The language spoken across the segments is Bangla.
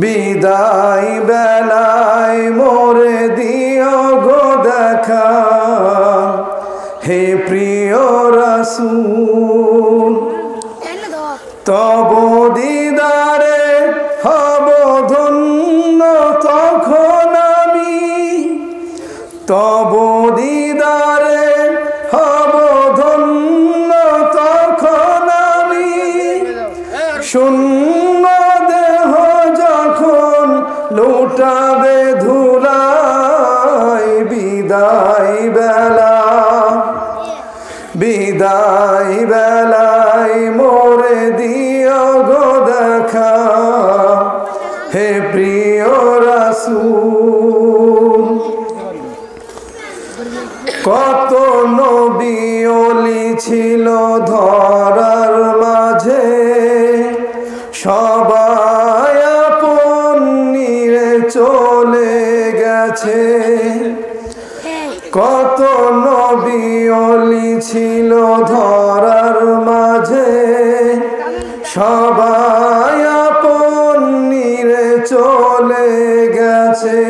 বিদায় বেলায় মোরে দিও গো দেখা, হে প্রিয় রাসূল। তব দিদারে হব ধন্য তখন আমি, তব দিদারে হব ধন্য তখন আমি। শূন্য দেহ যখন লুটাবে ধুলায়, বিদায় বেলা, বিদায় বেলায় মোরে দিও গো দেখা, হে প্রিয় রাসূল। কত নবী ওলি ছিল ধরার মাঝে, সবাই আপন নিয়ে চলে গেছে। কত নবী ওলি ছিল ধরার মাঝে, সবাই আপন নিয়ে চলে গেছে।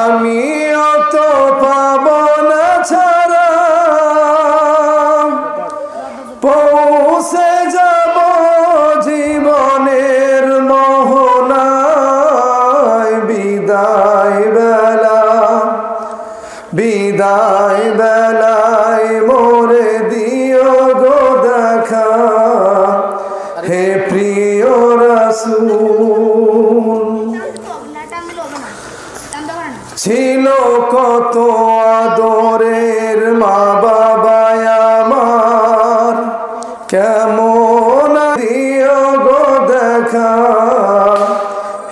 আমিও তো পাব না ছাড়া, পৌঁছে যাব জীবনের মোহনায়। বিদায় বেলা, বিদায় বেলায় মোরে দিও গো দেখা, হে প্রিয় রাসূল। ছিল কত আদরের মা বাবা আমার, কেমন দিও গো দেখা,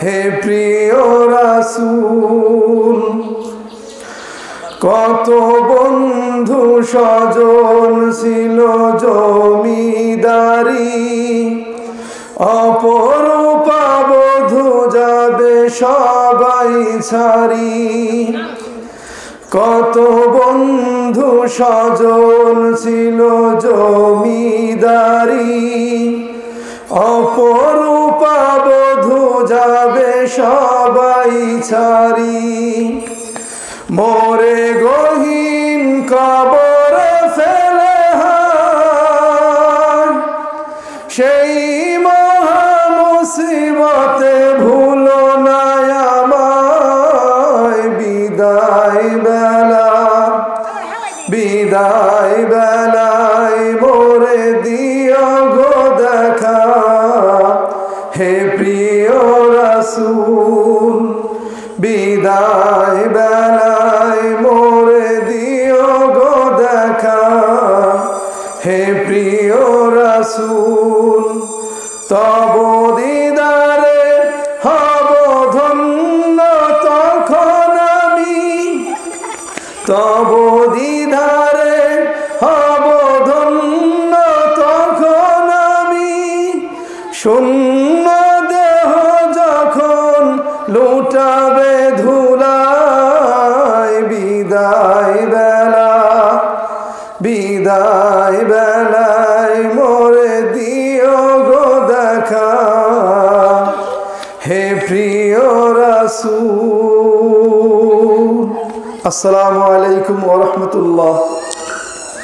হে প্রিয় রাসূল। কত বন্ধু স্বজন ছিল জমিদারি, অপরূপা বধূ যাবে সবাই ছাড়ি। কত বন্ধু স্বজন ছিল জমিদারি, অপরূপা বধূ যাবে সবাই ছাড়ি। মোরে গহীন কবরে ফেলে হায়, সেই মহা মুসিবতে ভুলো না আমায়। বিদায় বেলা, বিদায় বেলায় মোরে দিও গো দেখা, হে প্রিয় রাসূল। বিদায় বেলায় মোরে দিও গো দেখা, হে প্রিয় রাসূল। তব দিদারে হব ধন্য তখন আমি, তব দিদারে হব ধন্য তখন আমি। শূন্য দেহ যখন লুটাবে ধুলায়, বিদায় বেলা, বিদায় বেলায় মোরে দিও গো দেখা, হে প্রিয় রাসূল। আসসালামু আলাইকুম ওয়া রাহমাতুল্লাহ।